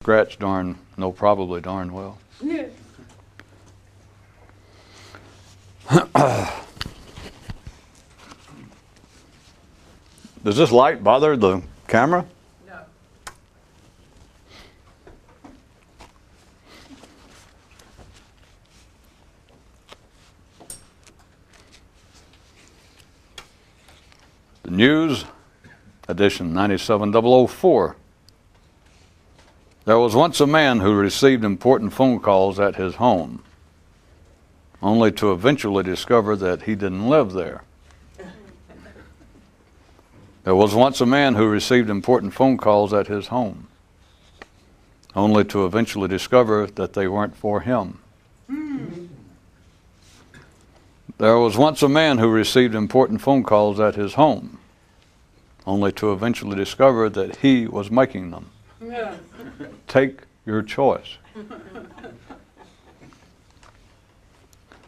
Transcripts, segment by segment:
scratch probably darn well. Yeah. Does this light bother the camera? No. The News, edition 97004. There was once a man who received important phone calls at his home, only to eventually discover that he didn't live there. There was once a man who received important phone calls at his home, only to eventually discover that they weren't for him. There was once a man who received important phone calls at his home, only to eventually discover that he was making them. Yeah. Take your choice.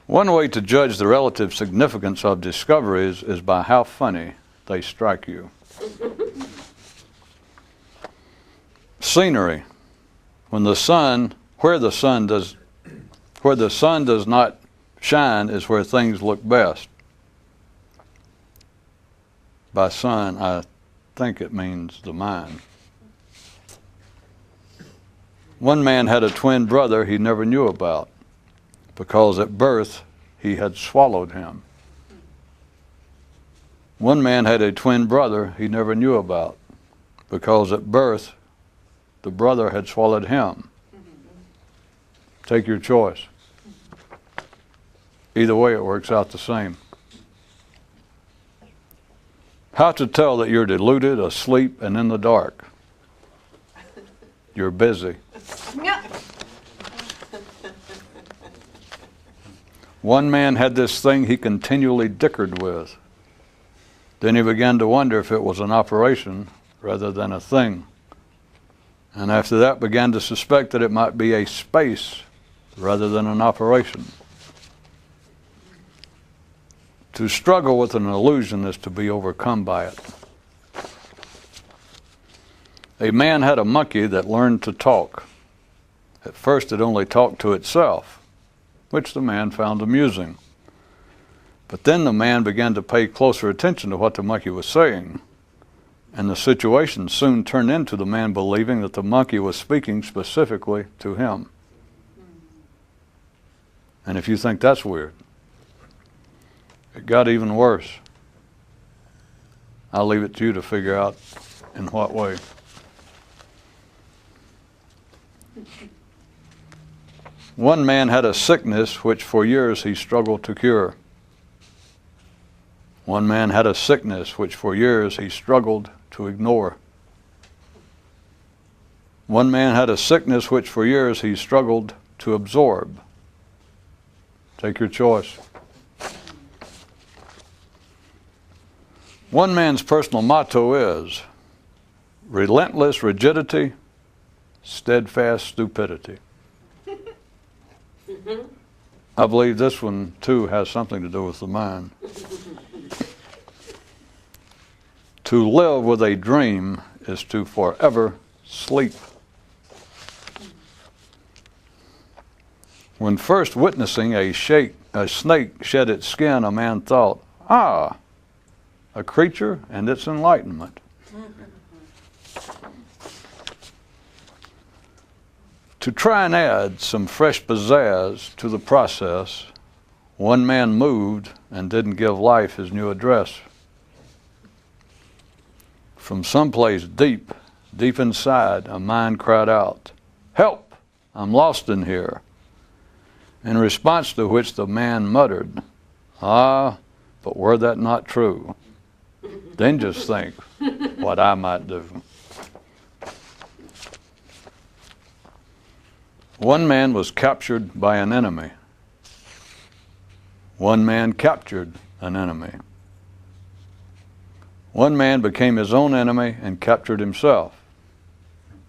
One way to judge the relative significance of discoveries is by how funny they strike you. Scenery. Where the sun does not shine is where things look best. By sun, I think it means the mind. One man had a twin brother he never knew about, because at birth he had swallowed him. One man had a twin brother he never knew about, because at birth the brother had swallowed him. Take your choice. Either way, it works out the same. How to tell that you're deluded, asleep, and in the dark? You're busy. Yeah. One man had this thing he continually dickered with. Then he began to wonder if it was an operation rather than a thing. And after that began to suspect that it might be a space rather than an operation. To struggle with an illusion is to be overcome by it. A man had a monkey that learned to talk. At first it only talked to itself, which the man found amusing. But then the man began to pay closer attention to what the monkey was saying, and the situation soon turned into the man believing that the monkey was speaking specifically to him. And if you think that's weird, it got even worse. I'll leave it to you to figure out in what way. One man had a sickness which for years he struggled to cure. One man had a sickness which for years he struggled to ignore. One man had a sickness which for years he struggled to absorb. Take your choice. One man's personal motto is relentless rigidity, steadfast stupidity. I believe this one too has something to do with the mind. To live with a dream is to forever sleep. When first witnessing a snake shed its skin, a man thought, a creature and its enlightenment. To try and add some fresh pizzazz to the process, one man moved and didn't give life his new address. From someplace deep, deep inside, a mind cried out, "Help! I'm lost in here." In response to which the man muttered, "Ah, but were that not true, then just think what I might do." One man was captured by an enemy. One man captured an enemy. One man became his own enemy and captured himself.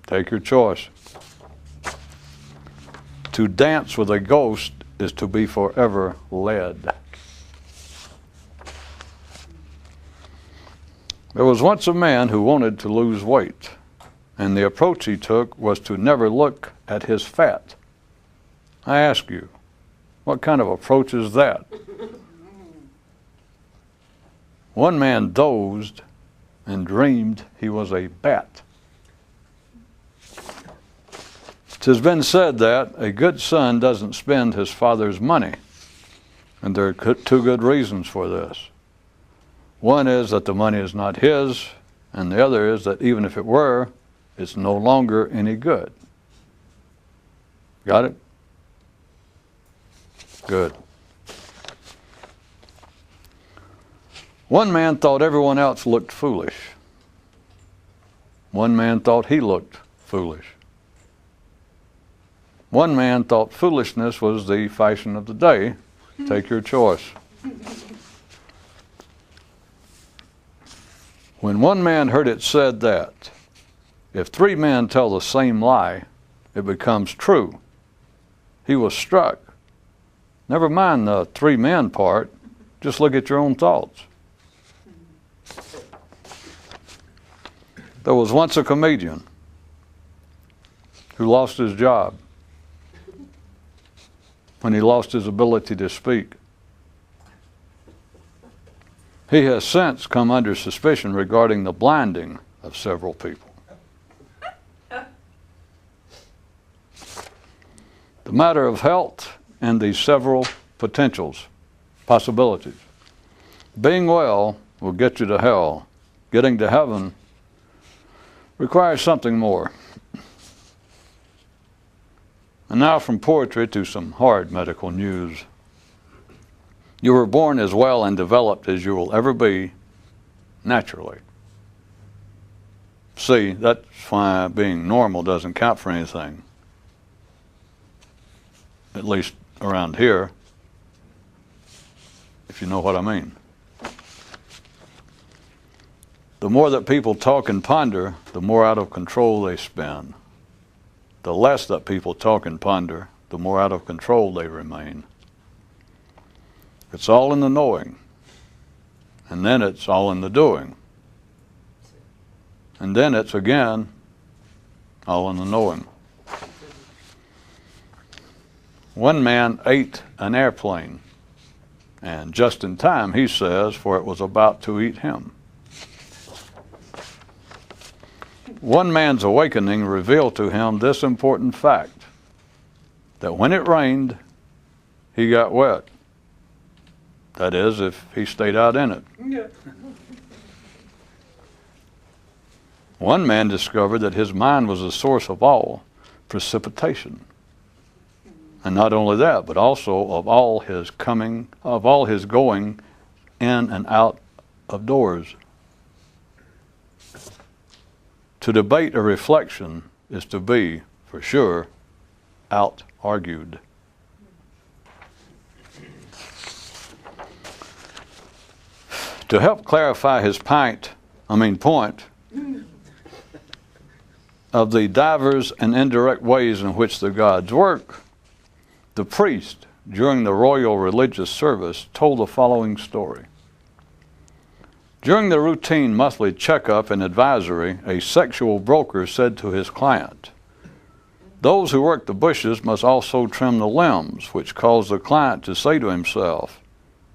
Take your choice. To dance with a ghost is to be forever led. There was once a man who wanted to lose weight, and the approach he took was to never look at his fat. I ask you, what kind of approach is that? One man dozed and dreamed he was a bat. It has been said that a good son doesn't spend his father's money, and there are two good reasons for this. One is that the money is not his, and the other is that even if it were, it's no longer any good. Got it? Good. One man thought everyone else looked foolish. One man thought he looked foolish. One man thought foolishness was the fashion of the day. Take your choice. When one man heard it said that if three men tell the same lie, it becomes true, he was struck. Never mind the three men part, just look at your own thoughts. There was once a comedian who lost his job when he lost his ability to speak. He has since come under suspicion regarding the blinding of several people. The matter of health and the several possibilities. Being well will get you to hell. Getting to heaven requires something more. And now from poetry to some hard medical news. You were born as well and developed as you will ever be naturally. See, that's why being normal doesn't count for anything. At least around here, if you know what I mean. The more that people talk and ponder, the more out of control they spin. The less that people talk and ponder, the more out of control they remain. It's all in the knowing, and then it's all in the doing. And then it's again all in the knowing. One man ate an airplane, and just in time, he says, for it was about to eat him. One man's awakening revealed to him this important fact, that when it rained, he got wet. That is, if he stayed out in it. Yeah. One man discovered that his mind was the source of all precipitation. And not only that, but also of all his going in and out of doors. To debate a reflection is to be, for sure, out-argued. To help clarify his point of the divers and indirect ways in which the gods work, the priest, during the royal religious service, told the following story. During the routine monthly checkup and advisory, a sexual broker said to his client, "Those who work the bushes must also trim the limbs," which caused the client to say to himself,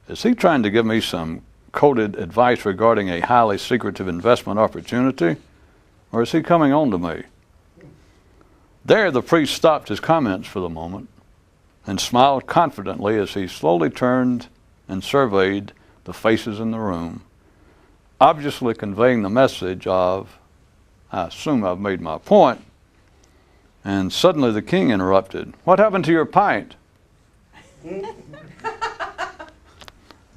"Is he trying to give me some coded advice regarding a highly secretive investment opportunity, or is he coming on to me?" There the priest stopped his comments for the moment and smiled confidently as he slowly turned and surveyed the faces in the room, obviously conveying the message of, "I assume I've made my point." And suddenly the king interrupted, "What happened to your pint?"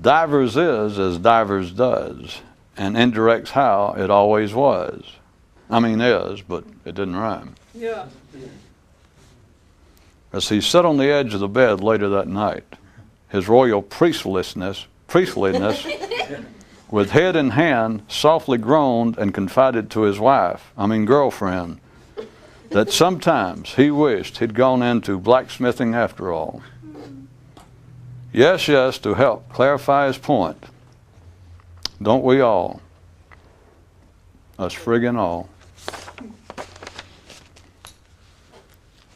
Divers is as divers does, and indirect's how it always was. Is, but it didn't rhyme. Yeah. As he sat on the edge of the bed later that night, his royal priestliness, with head in hand, softly groaned and confided to his girlfriend, that sometimes he wished he'd gone into blacksmithing after all. Yes, to help clarify his point. Don't we all? Us friggin' all.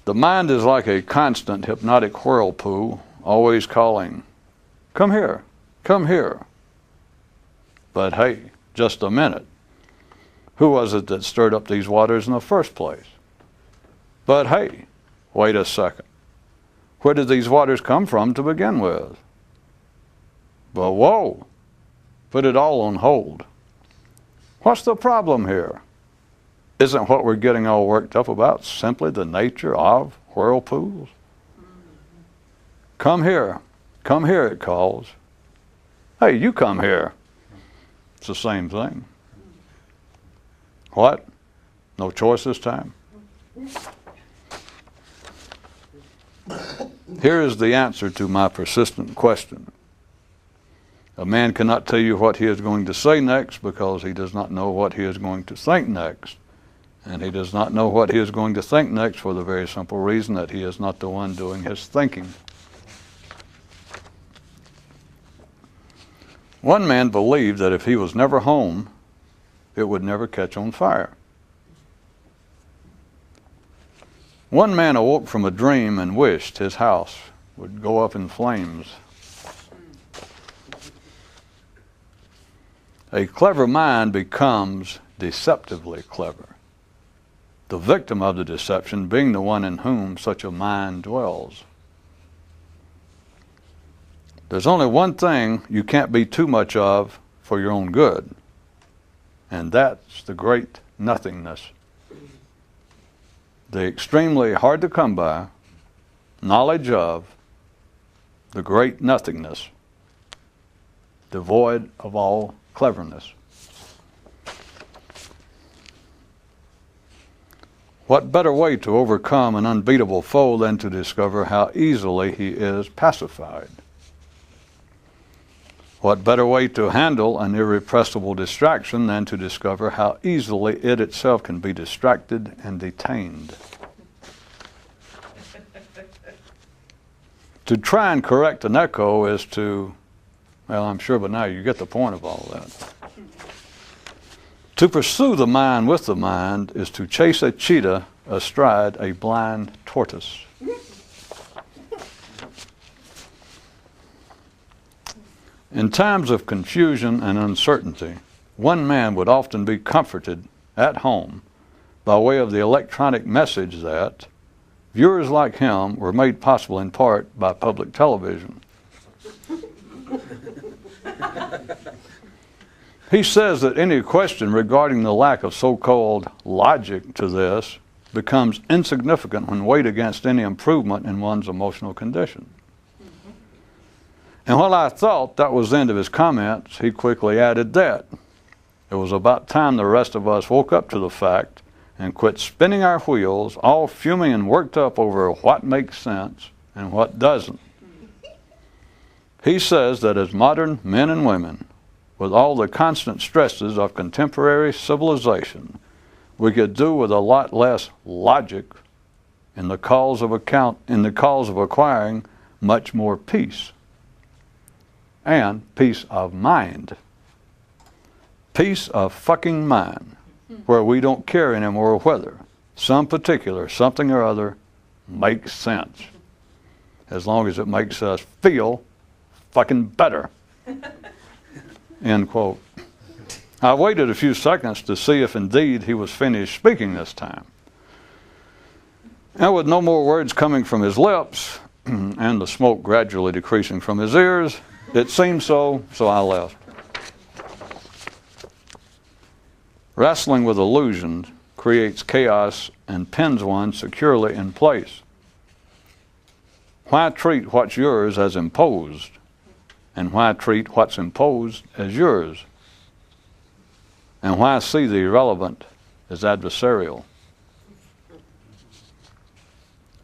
The mind is like a constant hypnotic whirlpool, always calling, come here, come here. But hey, just a minute. Who was it that stirred up these waters in the first place? But hey, wait a second. Where did these waters come from to begin with? But whoa, put it all on hold. What's the problem here? Isn't what we're getting all worked up about simply the nature of whirlpools? Come here, it calls. Hey, you come here. It's the same thing. What? No choice this time? Here is the answer to my persistent question. A man cannot tell you what he is going to say next because he does not know what he is going to think next. And he does not know what he is going to think next for the very simple reason that he is not the one doing his thinking. One man believed that if he was never home, it would never catch on fire. One man awoke from a dream and wished his house would go up in flames. A clever mind becomes deceptively clever, the victim of the deception being the one in whom such a mind dwells. There's only one thing you can't be too much of for your own good, and that's the great nothingness. The extremely hard to come by knowledge of the great nothingness, devoid of all cleverness. What better way to overcome an unbeatable foe than to discover how easily he is pacified? What better way to handle an irrepressible distraction than to discover how easily it itself can be distracted and detained? To try and correct an echo is to, well, I'm sure by now you get the point of all that. To pursue the mind with the mind is to chase a cheetah astride a blind tortoise. In times of confusion and uncertainty, one man would often be comforted at home by way of the electronic message that viewers like him were made possible in part by public television. He says that any question regarding the lack of so-called logic to this becomes insignificant when weighed against any improvement in one's emotional condition. And while I thought that was the end of his comments, he quickly added that it was about time the rest of us woke up to the fact and quit spinning our wheels, all fuming and worked up over what makes sense and what doesn't. He says that as modern men and women, with all the constant stresses of contemporary civilization, we could do with a lot less logic in the cause of acquiring much more peace. And peace of mind. Peace of fucking mind, where we don't care anymore whether some particular something or other makes sense, as long as it makes us feel fucking better. End quote. I waited a few seconds to see if indeed he was finished speaking this time. And with no more words coming from his lips, and the smoke gradually decreasing from his ears, it seemed so I left. Wrestling with illusions creates chaos and pins one securely in place. Why treat what's yours as imposed? And why treat what's imposed as yours? And why see the irrelevant as adversarial?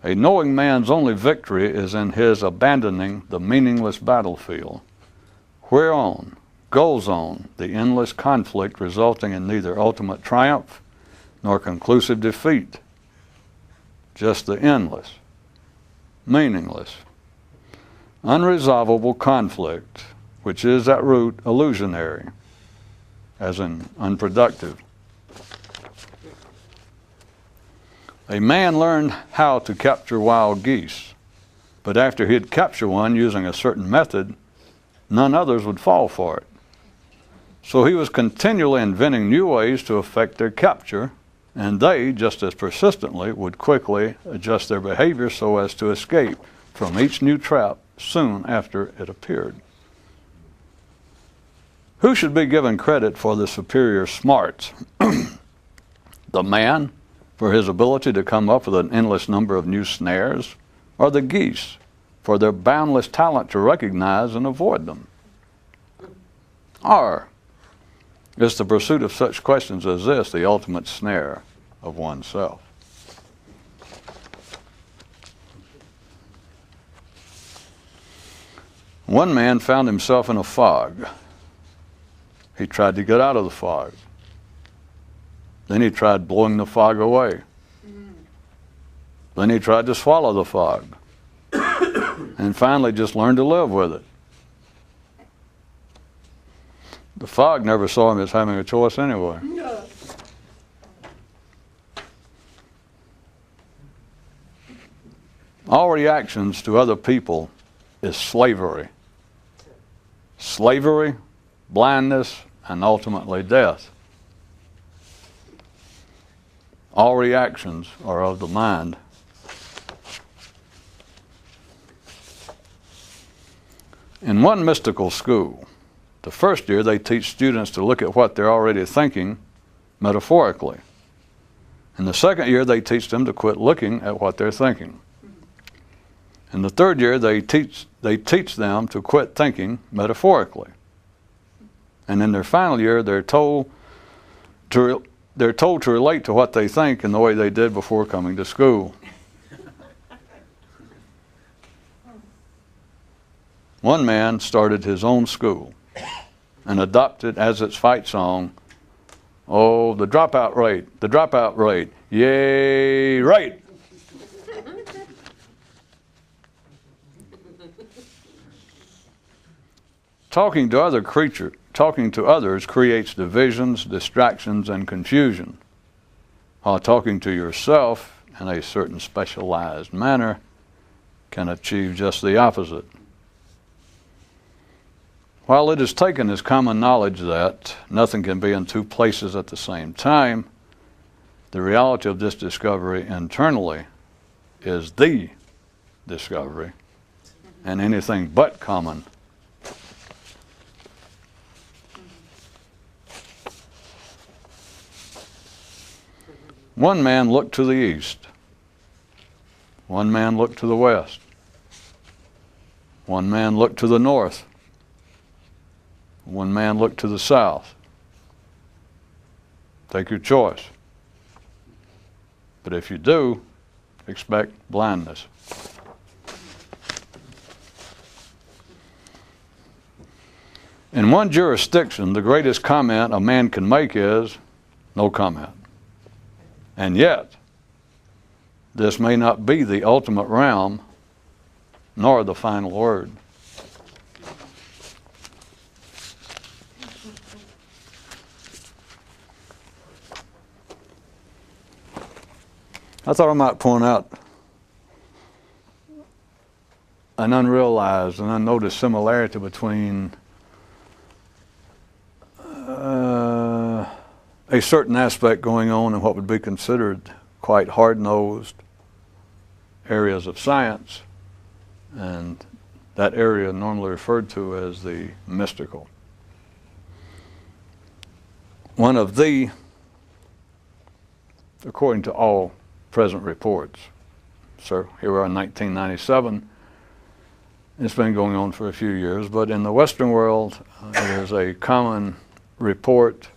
A knowing man's only victory is in his abandoning the meaningless battlefield, whereon goes on the endless conflict resulting in neither ultimate triumph nor conclusive defeat, just the endless, meaningless, unresolvable conflict, which is at root illusionary, as in unproductive. A man learned how to capture wild geese, but after he'd captured one using a certain method, none others would fall for it. So he was continually inventing new ways to effect their capture, and they, just as persistently, would quickly adjust their behavior so as to escape from each new trap soon after it appeared. Who should be given credit for the superior smarts? The man, for his ability to come up with an endless number of new snares, or the geese, for their boundless talent to recognize and avoid them? Or is the pursuit of such questions as this the ultimate snare of oneself? One man found himself in a fog. He tried to get out of the fog. Then he tried blowing the fog away. Then he tried to swallow the fog. And finally just learned to live with it. The fog never saw him as having a choice anyway. No. All reactions to other people is slavery. Slavery, blindness, and ultimately death. All reactions are of the mind. In one mystical school, the first year they teach students to look at what they're already thinking metaphorically. In the second year they teach them to quit looking at what they're thinking. In the third year they teach them to quit thinking metaphorically. And in their final year they're told to relate to what they think in the way they did before coming to school. One man started his own school and adopted as its fight song, oh, the dropout rate, yay, right. Talking to others creates divisions, distractions, and confusion, while talking to yourself in a certain specialized manner can achieve just the opposite. While it is taken as common knowledge that nothing can be in two places at the same time, the reality of this discovery internally is the discovery, and anything but common. One man looked to the east. One man looked to the west. One man looked to the north. One man looked to the south. Take your choice. But if you do, expect blindness. In one jurisdiction, the greatest comment a man can make is, no comment. And yet, this may not be the ultimate realm, nor the final word. I thought I might point out an unrealized and unnoticed similarity between a certain aspect going on in what would be considered quite hard-nosed areas of science, and that area normally referred to as the mystical. One of the, according to all present reports, so here we are in 1997, it's been going on for a few years, but in the Western world, there's a common report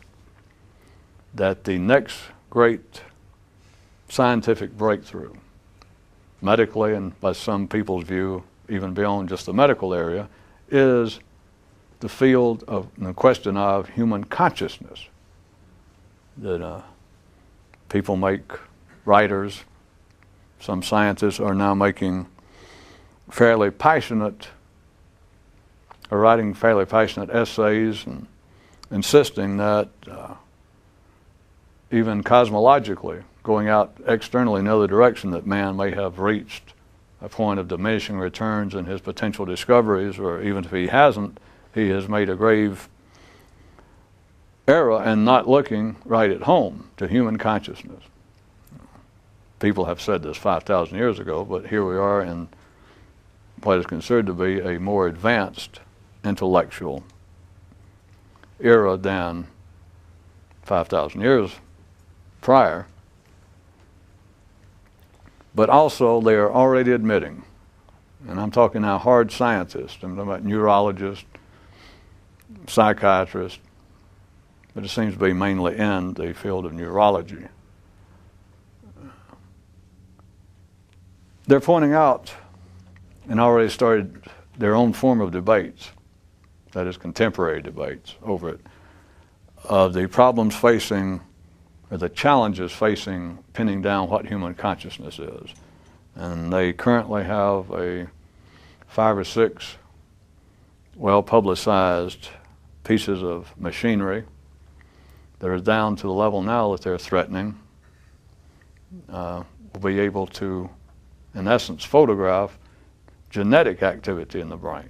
that the next great scientific breakthrough, medically and by some people's view, even beyond just the medical area, is the field of the question of human consciousness. That people make writers, some scientists are now making fairly passionate, or writing fairly passionate essays and insisting that even cosmologically, going out externally in another direction, that man may have reached a point of diminishing returns in his potential discoveries, or even if he hasn't, he has made a grave error in not looking right at home to human consciousness. People have said this 5,000 years ago, but here we are in what is considered to be a more advanced intellectual era than 5,000 years prior. But also they are already admitting, and I'm talking now hard scientists, I'm talking about neurologists, psychiatrists, but it seems to be mainly in the field of neurology. They're pointing out, and already started their own form of debates, that is contemporary debates over it, of the problems facing, or the challenges facing pinning down what human consciousness is. And they currently have 5 or 6 well-publicized pieces of machinery that are down to the level now that they're threatening will be able to, in essence, photograph genetic activity in the brain.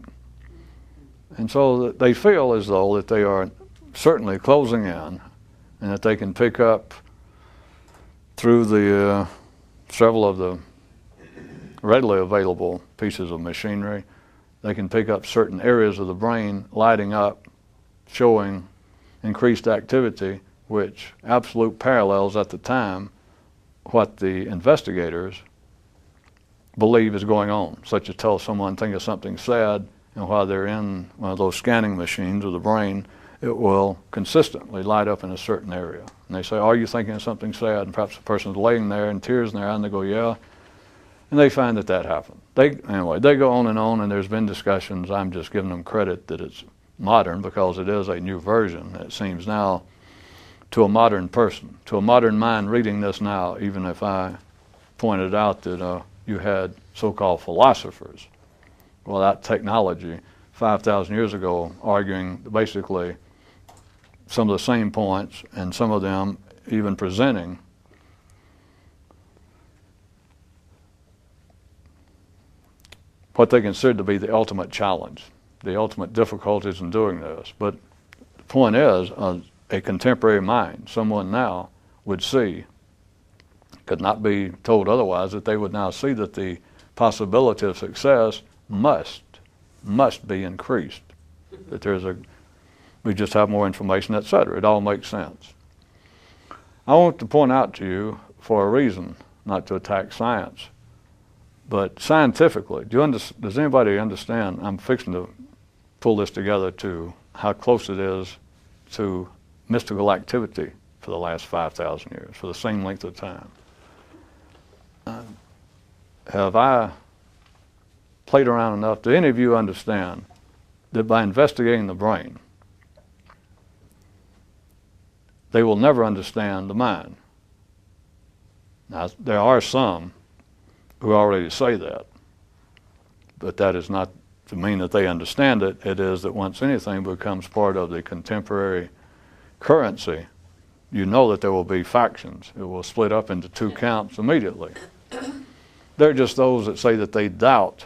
And so they feel as though that they are certainly closing in, and that they can pick up through the several of the readily available pieces of machinery, they can pick up certain areas of the brain lighting up, showing increased activity, which absolute parallels at the time what the investigators believe is going on, such as tell someone think of something sad, and while they're in one of those scanning machines of the brain, it will consistently light up in a certain area. And they say, are you thinking of something sad? And perhaps the person's laying there and tears in their eye, and they go, yeah. And they find that that happened. Anyway, they go on, and there's been discussions. I'm just giving them credit that it's modern because it is a new version. It seems now to a modern person, to a modern mind reading this now, even if I pointed out that you had so-called philosophers without technology 5,000 years ago arguing basically some of the same points, and some of them even presenting what they consider to be the ultimate challenge, the ultimate difficulties in doing this. But the point is, a contemporary mind, someone now would see, could not be told otherwise, that they would now see that the possibility of success must be increased, that we just have more information, etc. It all makes sense. I want to point out to you, for a reason, not to attack science, but scientifically, does anybody understand? I'm fixing to pull this together to how close it is to mystical activity for the last 5,000 years, for the same length of time. Have I played around enough? Do any of you understand that by investigating the brain, they will never understand the mind? Now, there are some who already say that, but that is not to mean that they understand it. It is that once anything becomes part of the contemporary currency, you know that there will be factions. It will split up into 2 camps immediately. There are just those that say that they doubt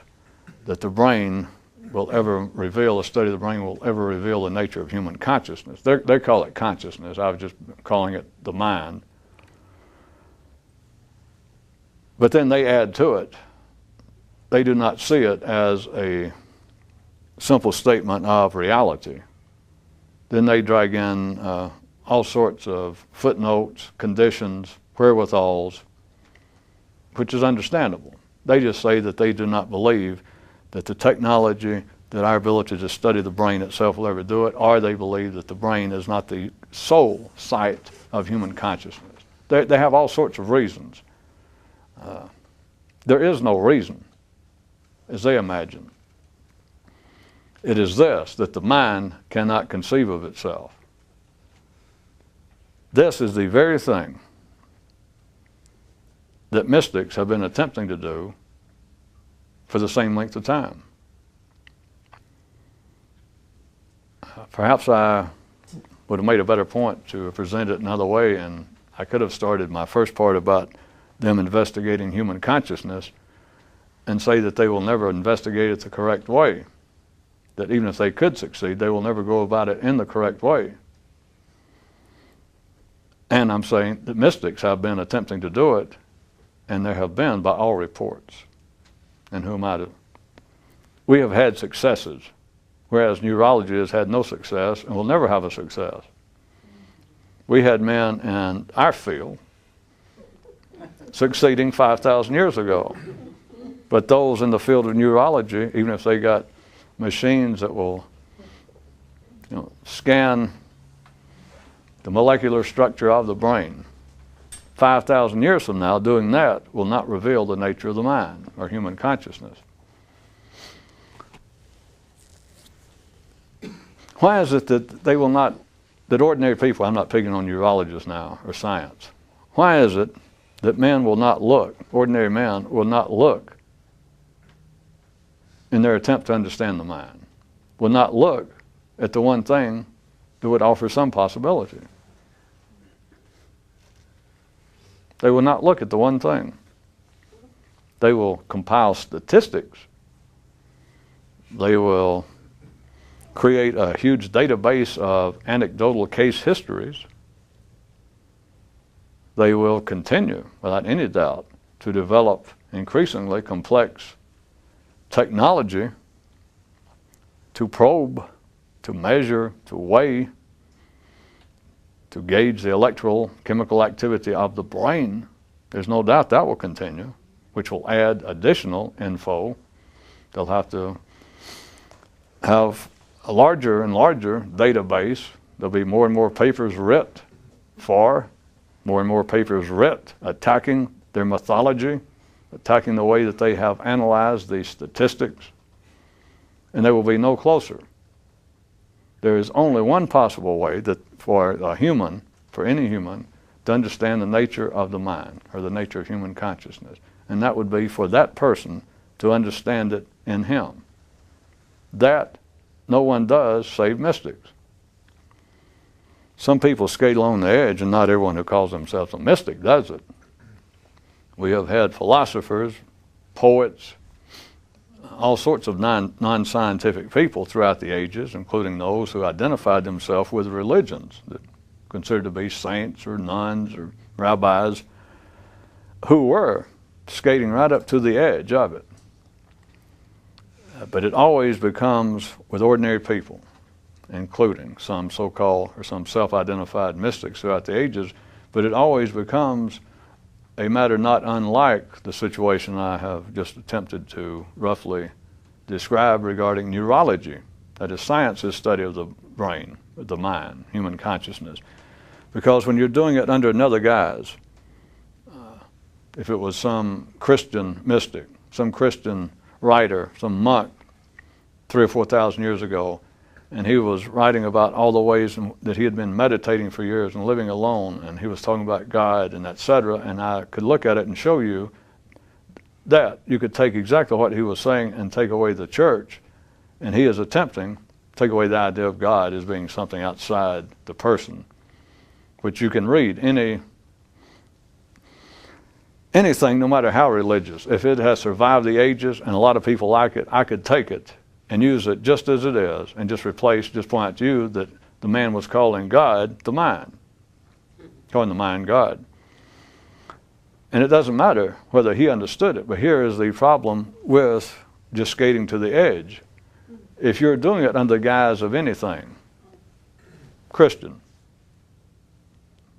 that the brain will ever reveal, a study of the brain will ever reveal the nature of human consciousness. They call it consciousness. I was just calling it the mind. But then they add to it, they do not see it as a simple statement of reality. Then they drag in all sorts of footnotes, conditions, wherewithals, which is understandable. They just say that they do not believe that the technology, that our ability to study the brain itself will ever do it, or they believe that the brain is not the sole site of human consciousness. They have all sorts of reasons. There is no reason, as they imagine. It is this, that the mind cannot conceive of itself. This is the very thing that mystics have been attempting to do for the same length of time. Perhaps I would have made a better point to present it another way, and I could have started my first part about them investigating human consciousness and say that they will never investigate it the correct way. That even if they could succeed, they will never go about it in the correct way. And I'm saying that mystics have been attempting to do it, and there have been, by all reports. And who am I to? We have had successes, whereas neurology has had no success and will never have a success. We had men in our field succeeding 5,000 years ago. But those in the field of neurology, even if they got machines that will scan the molecular structure of the brain, 5,000 years from now, doing that will not reveal the nature of the mind or human consciousness. Why is it that they will not, that ordinary people, I'm not picking on neurologists now, or science, why is it that men will not look, ordinary men will not look in their attempt to understand the mind, will not look at the one thing that would offer some possibility? They will not look at the one thing. They will compile statistics. They will create a huge database of anecdotal case histories. They will continue, without any doubt, to develop increasingly complex technology to probe, to measure, to weigh, to gauge the electrical chemical activity of the brain. There's no doubt that will continue, which will add additional info. They'll have to have a larger and larger database. There'll be more and more papers writ for, more and more papers writ attacking their mythology, attacking the way that they have analyzed the statistics, and they will be no closer. There is only one possible way that for a human, for any human, to understand the nature of the mind or the nature of human consciousness, and that would be for that person to understand it in him. That no one does save mystics. Some people skate along the edge, and not everyone who calls themselves a mystic does it. We have had philosophers, poets, all sorts of non-scientific people throughout the ages, including those who identified themselves with religions that considered to be saints or nuns or rabbis, who were skating right up to the edge of it. But it always becomes with ordinary people, including some so-called or some self-identified mystics throughout the ages, but it always becomes a matter not unlike the situation I have just attempted to roughly describe regarding neurology. That is, science's study of the brain, the mind, human consciousness. Because when you're doing it under another guise, if it was some Christian mystic, some Christian writer, some monk 3,000 or 4,000 years ago, and he was writing about all the ways that he had been meditating for years and living alone, and he was talking about God and etc., and I could look at it and show you that you could take exactly what he was saying and take away the church, and he is attempting to take away the idea of God as being something outside the person, which you can read anything, no matter how religious. If it has survived the ages and a lot of people like it, I could take it and use it just as it is and just point out to you that the man was calling God the mind, calling the mind God. And it doesn't matter whether he understood it, but here is the problem with just skating to the edge. If you're doing it under the guise of anything, Christian,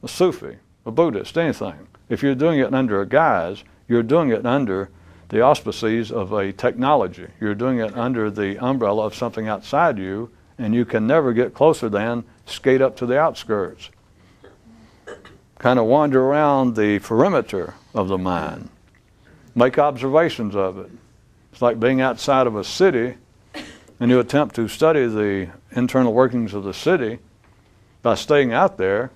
a Sufi, a Buddhist, anything, if you're doing it under a guise, you're doing it under the auspices of a technology. You're doing it under the umbrella of something outside you, and you can never get closer than skate up to the outskirts. Kind of wander around the perimeter of the mind. Make observations of it. It's like being outside of a city, and you attempt to study the internal workings of the city by staying out there,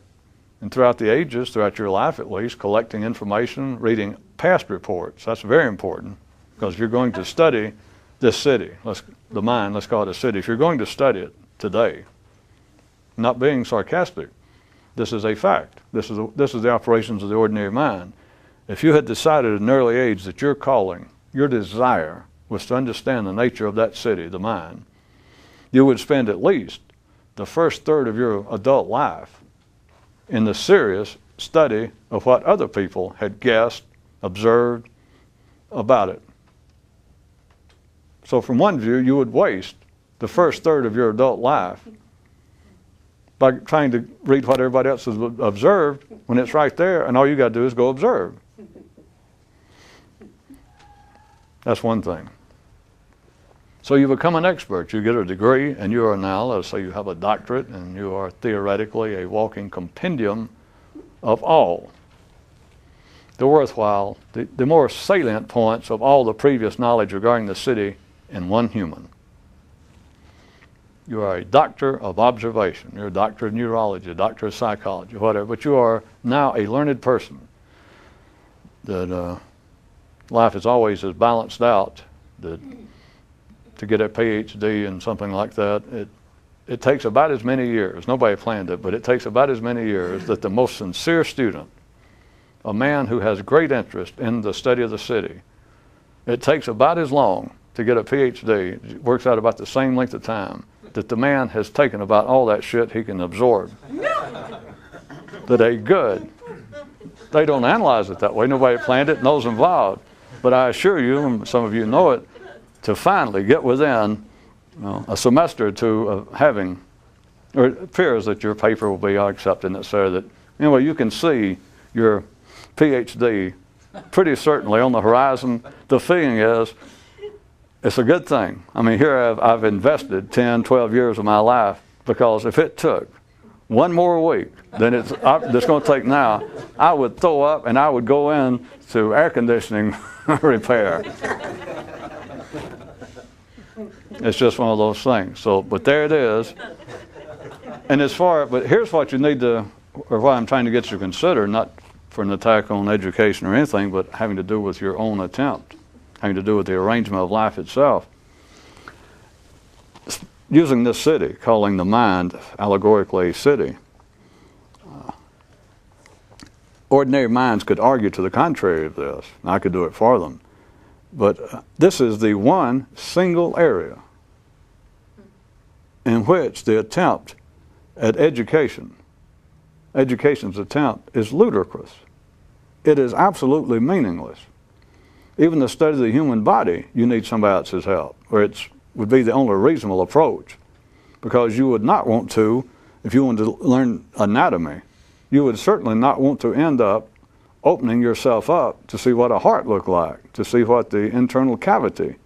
and throughout the ages, throughout your life at least, collecting information, reading past reports. That's very important, because if you're going to study this city, the mind, let's call it a city, if you're going to study it today, not being sarcastic, This is a fact. This is the operations of the ordinary mind. If you had decided at an early age that your calling, your desire, was to understand the nature of that city, the mind, you would spend at least the first third of your adult life in the serious study of what other people had guessed, observed about it. So from one view, you would waste the first third of your adult life by trying to read what everybody else has observed when it's right there, and all you got to do is go observe. That's one thing. So you become an expert. You get a degree, and you are now, let's say you have a doctorate, and you are theoretically a walking compendium of all the worthwhile, the more salient points of all the previous knowledge regarding the city in one human. You are a doctor of observation. You're a doctor of neurology, a doctor of psychology, whatever, but you are now a learned person. That life is always as balanced out that to get a PhD in something like that, it takes about as many years. Nobody planned it, but it takes about as many years that the most sincere student, a man who has great interest in the study of the city, it takes about as long to get a PhD, it works out about the same length of time, that the man has taken about all that shit he can absorb. That ain't good. They don't analyze it that way. Nobody planned it, knows involved. But I assure you, and some of you know it, to finally get within a semester or two of having, or it appears that your paper will be accepted, and so that anyway you can see your PhD pretty certainly on the horizon. The feeling is it's a good thing. I mean, here I've invested 10, 12 years of my life, because if it took one more week than it's going to take now, I would throw up and I would go in to air conditioning repair. It's just one of those things. So, but there it is. And but here's what you need to, or what I'm trying to get you to consider, not for an attack on education or anything, but having to do with your own attempt, having to do with the arrangement of life itself. Using this city, calling the mind allegorically a city, ordinary minds could argue to the contrary of this. I could do it for them. But this is the one single area in which the attempt at education's attempt is ludicrous. It is absolutely meaningless. Even the study of the human body, you need somebody else's help, or it would be the only reasonable approach, because you would not want to, if you wanted to learn anatomy, you would certainly not want to end up opening yourself up to see what a heart looked like, to see what the internal cavity.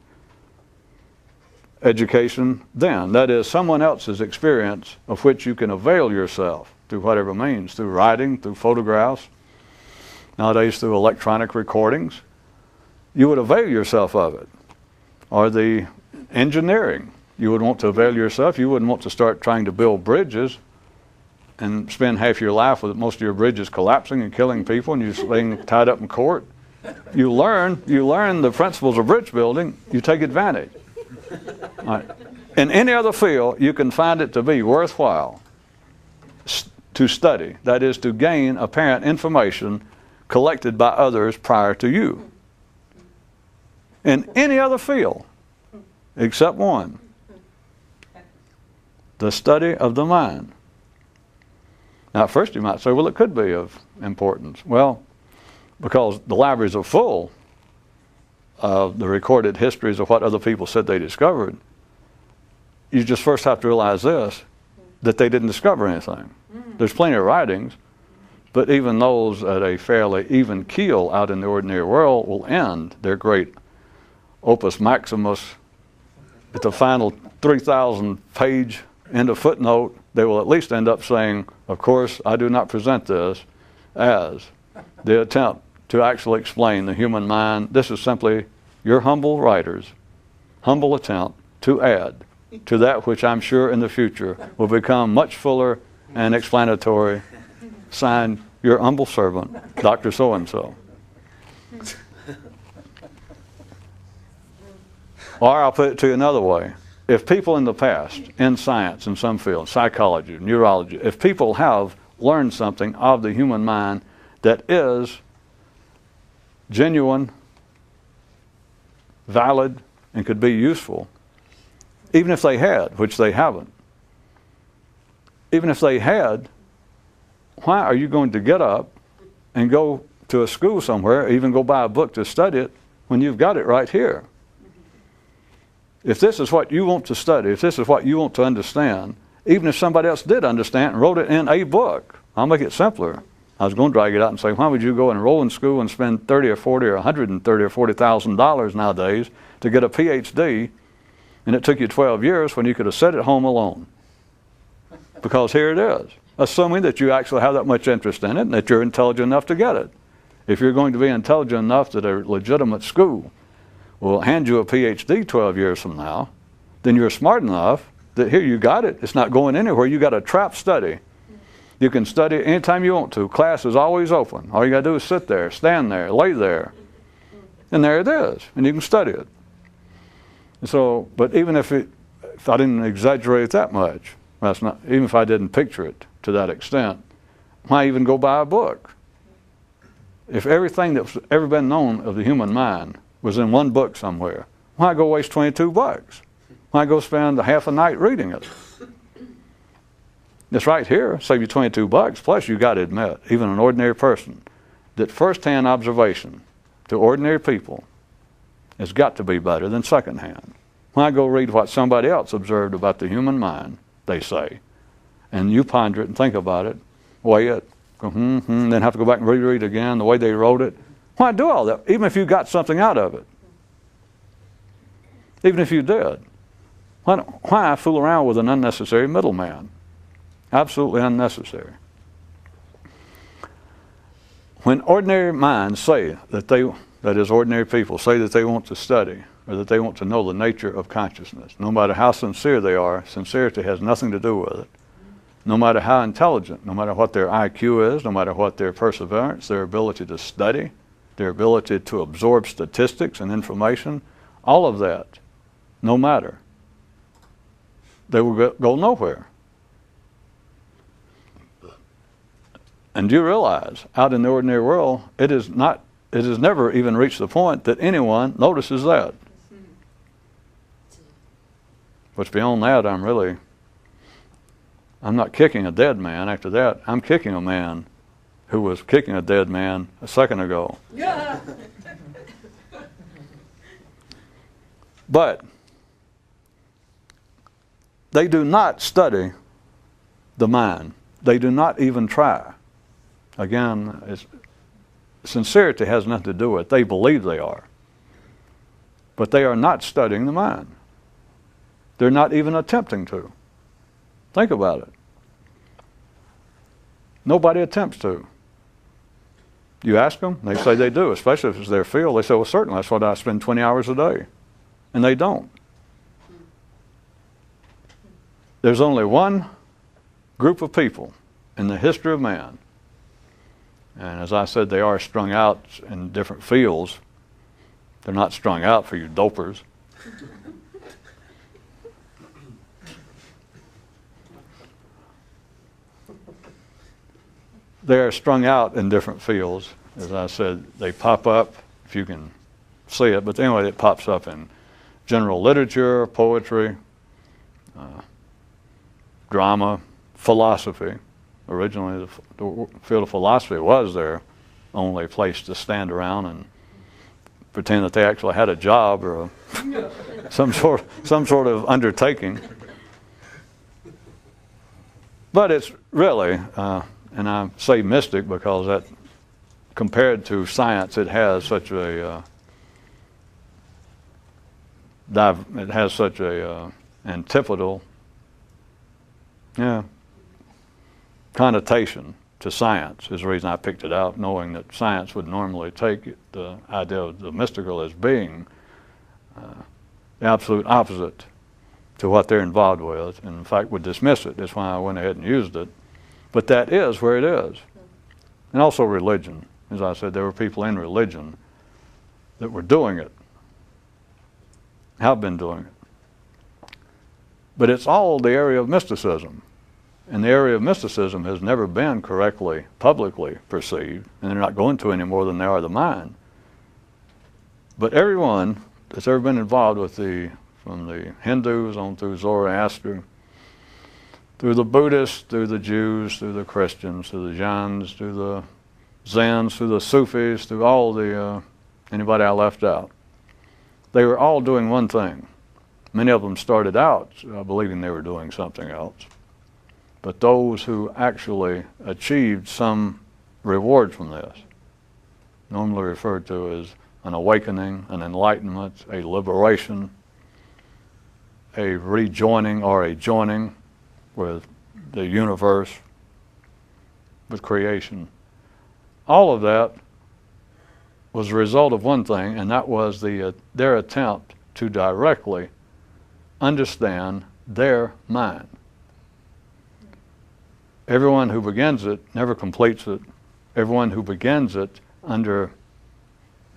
Education then, that is someone else's experience of which you can avail yourself through whatever means, through writing, through photographs, nowadays through electronic recordings. You would avail yourself of it. Or the engineering, you would want to avail yourself. You wouldn't want to start trying to build bridges and spend half your life with most of your bridges collapsing and killing people and you being tied up in court. You learn the principles of bridge building, you take advantage. Right. In any other field, you can find it to be worthwhile to study. That is, to gain apparent information collected by others prior to you. In any other field, except one, the study of the mind. Now, at first you might say, well, it could be of importance. Well, because the libraries are full of the recorded histories of what other people said they discovered, you just first have to realize this, that they didn't discover anything. There's plenty of writings, but even those at a fairly even keel out in the ordinary world will end their great opus maximus at the final 3,000 page end of footnote. They will at least end up saying, of course, I do not present this as the attempt to actually explain the human mind. This is simply your humble writer's humble attempt to add to that which I'm sure in the future will become much fuller and explanatory. Signed, your humble servant, Dr. So-and-so. Or I'll put it to you another way. If people in the past, in science, in some fields, psychology, neurology, if people have learn something of the human mind that is genuine, valid, and could be useful, even if they had, which they haven't. Even if they had, why are you going to get up and go to a school somewhere, even go buy a book to study it, when you've got it right here? If this is what you want to study, if this is what you want to understand, even if somebody else did understand and wrote it in a book, I'll make it simpler. I was going to drag it out and say, why would you go enroll in school and spend $30 or $40 or $130 or $40,000 nowadays to get a PhD, and it took you 12 years when you could have sat at home alone? Because here it is, assuming that you actually have that much interest in it and that you're intelligent enough to get it. If you're going to be intelligent enough that a legitimate school will hand you a PhD 12 years from now, then you're smart enough that here you got it. It's not going anywhere. You got a trap study. You can study anytime you want to. Class is always open. All you got to do is sit there, stand there, lay there. And there it is. And you can study it. And so, but even if I didn't exaggerate that much, that's not, even if I didn't picture it to that extent, why even go buy a book? If everything that's ever been known of the human mind was in one book somewhere, why go waste $22? Why go spend a half a night reading it? It's right here, save you $22, plus you got to admit, even an ordinary person, that first-hand observation to ordinary people has got to be better than second-hand. Why go read what somebody else observed about the human mind, they say, and you ponder it and think about it, weigh it, go, then have to go back and reread again the way they wrote it. Why do all that, even if you got something out of it? Even if you did. Why fool around with an unnecessary middleman? Absolutely unnecessary. When ordinary minds say that is ordinary people, say that they want to study or that they want to know the nature of consciousness, no matter how sincere they are, sincerity has nothing to do with it. No matter how intelligent, no matter what their IQ is, no matter what their perseverance, their ability to study, their ability to absorb statistics and information, all of that, no matter, they will go nowhere. And you realize, out in the ordinary world, it has never even reached the point that anyone notices that. But beyond that, I'm not kicking a dead man. After that, I'm kicking a man who was kicking a dead man a second ago. Yeah. But they do not study the mind. They do not even try. Again, sincerity has nothing to do with it. They believe they are. But they are not studying the mind. They're not even attempting to. Think about it. Nobody attempts to. You ask them, they say they do, especially if it's their field. They say, well, certainly, that's what I spend 20 hours a day. And they don't. There's only one group of people in the history of man, and as I said, they are strung out in different fields. They're not strung out for you dopers. They are strung out in different fields. As I said, they pop up, if you can see it, but anyway, it pops up in general literature, poetry, drama, philosophy. Originally, the field of philosophy was their only place to stand around and pretend that they actually had a job or some sort of undertaking. But it's really, and I say mystic because that, compared to science, it has such a antipodal, connotation to science is the reason I picked it out, knowing that science would normally take the idea of the mystical as being the absolute opposite to what they're involved with, and in fact would dismiss it. That's why I went ahead and used it. But that is where it is. And also religion. As I said, there were people in religion that were doing it, have been doing it. But it's all the area of mysticism. in the area of mysticism has never been correctly, publicly perceived, and they're not going to any more than they are the mind. But everyone that's ever been involved with from the Hindus on through Zoroaster, through the Buddhists, through the Jews, through the Christians, through the Jains, through the Zens, through the Sufis, through all the, anybody I left out, they were all doing one thing. Many of them started out believing they were doing something else. But those who actually achieved some reward from this, normally referred to as an awakening, an enlightenment, a liberation, a rejoining or a joining with the universe, with creation. All of that was a result of one thing, and that was their attempt to directly understand their mind. Everyone who begins it never completes it. Everyone who begins it under,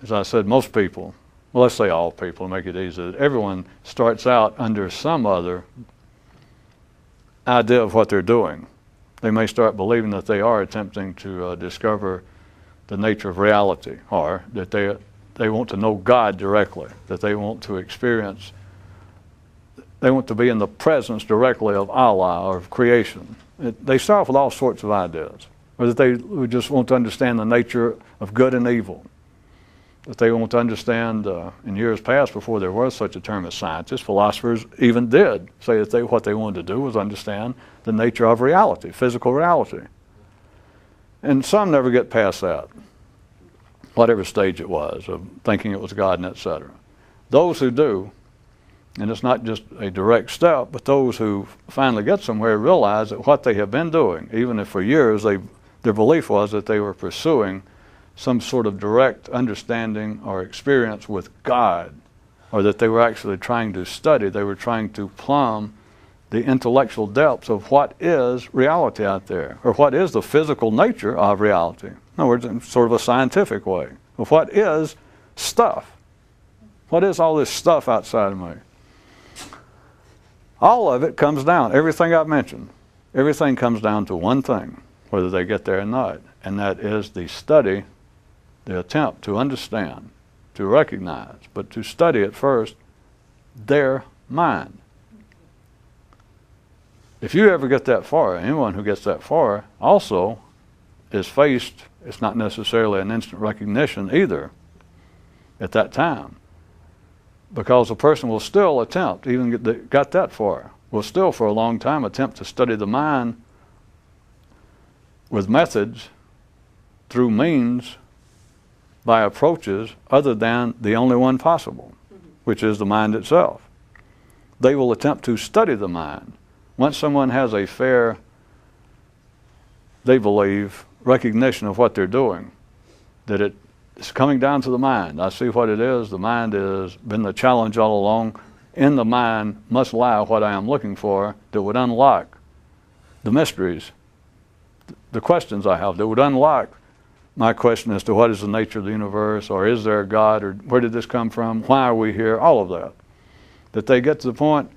as I said, most people, well, let's say all people, make it easy, everyone starts out under some other idea of what they're doing. They may start believing that they are attempting to discover the nature of reality, or that they want to know God directly, that they want to experience, they want to be in the presence directly of Allah or of creation. They start off with all sorts of ideas, or that they just want to understand the nature of good and evil, that they want to understand, in years past, before there was such a term as scientists, philosophers even did say that what they wanted to do was understand the nature of reality, physical reality. And some never get past that, whatever stage it was, of thinking it was God and etc. Those who do, and it's not just a direct step, but those who finally get somewhere realize that what they have been doing, even if for years their belief was that they were pursuing some sort of direct understanding or experience with God, or that they were actually trying to study, they were trying to plumb the intellectual depths of what is reality out there, or what is the physical nature of reality. In other words, in sort of a scientific way, of what is stuff. What is all this stuff outside of me? All of it comes down, everything I've mentioned, everything comes down to one thing, whether they get there or not, and that is the study, the attempt to understand, to recognize, but to study at first, their mind. If you ever get that far, anyone who gets that far also is faced, it's not necessarily an instant recognition either at that time, because a person will still attempt, even got that far, will still for a long time attempt to study the mind with methods, through means, by approaches other than the only one possible, which is the mind itself. They will attempt to study the mind. Once someone has a fair, they believe, recognition of what they're doing, that it's coming down to the mind. I see what it is. The mind has been the challenge all along. In the mind must lie what I am looking for that would unlock the mysteries, the questions I have, that would unlock my question as to what is the nature of the universe, or is there a God, or where did this come from, why are we here, all of that. That they get to the point,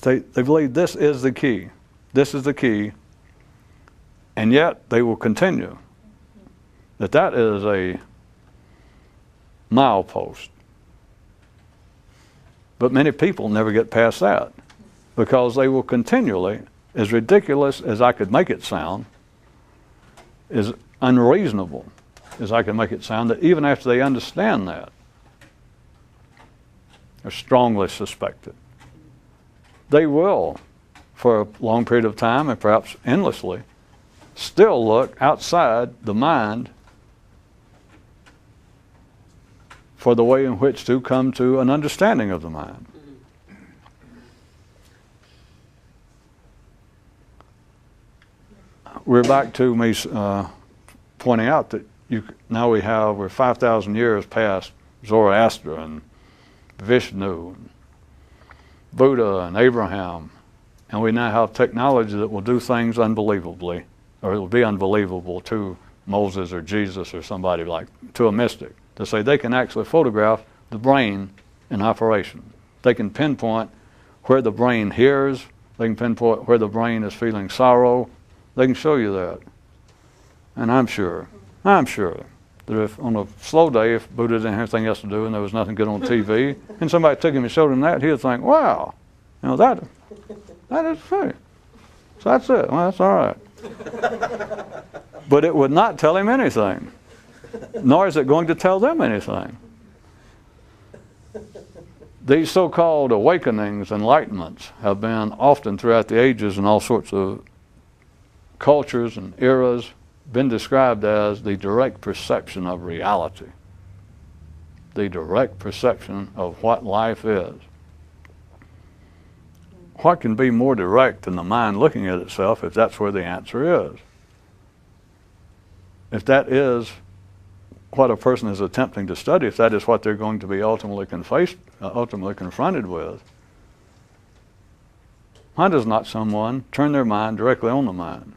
they believe this is the key. This is the key, and yet they will continue. That is a milepost. But many people never get past that, because they will continually, as ridiculous as I could make it sound, as unreasonable as I can make it sound, that even after they understand that, they're strongly suspected. They will, for a long period of time, and perhaps endlessly, still look outside the mind for the way in which to come to an understanding of the mind. We're back to me pointing out that now we're 5,000 years past Zoroaster and Vishnu and Buddha and Abraham, and we now have technology that will do things unbelievably, or it will be unbelievable to Moses or Jesus or somebody like, to a mystic, to say they can actually photograph the brain in operation. They can pinpoint where the brain hears, They can pinpoint where the brain is feeling sorrow. They can show you that. And I'm sure that if on a slow day, if Buddha didn't have anything else to do and there was nothing good on TV, and somebody took him and showed him that, he'd think, wow, that is free. So that's it. Well, that's all right. But it would not tell him anything, nor is it going to tell them anything. These so-called awakenings, enlightenments, have been often throughout the ages in all sorts of cultures and eras been described as the direct perception of reality, the direct perception of what life is. What can be more direct than the mind looking at itself if that's where the answer is? If that is what a person is attempting to study, if that is what they're going to be ultimately confronted with, why does not someone turn their mind directly on the mind?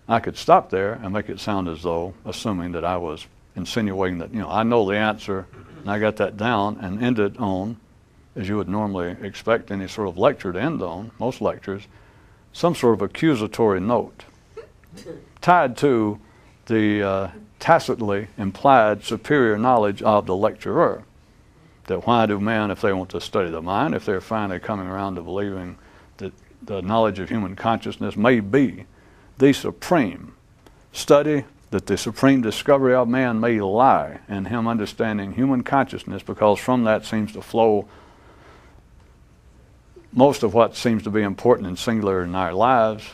I could stop there and make it sound as though, assuming that I was insinuating that, I know the answer and I got that down, and end it on, as you would normally expect any sort of lecture to end on, most lectures, some sort of accusatory note tied to the tacitly implied superior knowledge of the lecturer. That why do men, if they want to study the mind, if they're finally coming around to believing that the knowledge of human consciousness may be the supreme study, that the supreme discovery of man may lie in him understanding human consciousness, because from that seems to flow most of what seems to be important and singular in our lives.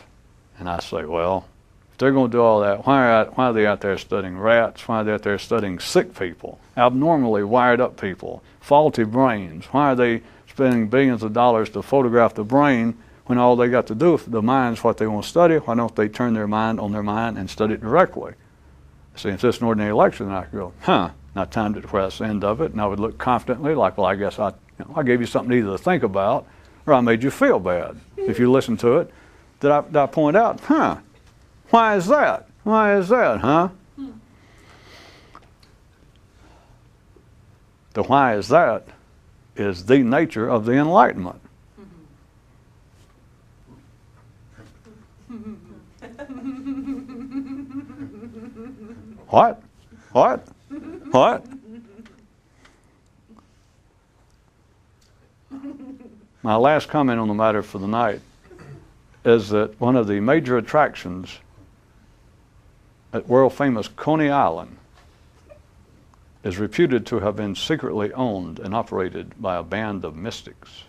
And I say, well, if they're going to do all that, why are they out there studying rats? Why are they out there studying sick people, abnormally wired up people, faulty brains? Why are they spending billions of dollars to photograph the brain when all they got to do with the mind is what they want to study? Why don't they turn their mind on their mind and study it directly? See, if this is an ordinary lecture, then I could go, and I timed it to where that's the end of it, and I would look confidently like, well, I guess I gave you something either to think about or I made you feel bad. If you listen to it, did I point out, why is that? Why is that, huh? The why is that is the nature of the enlightenment. What? What? What? My last comment on the matter for the night is that one of the major attractions at world-famous Coney Island is reputed to have been secretly owned and operated by a band of mystics.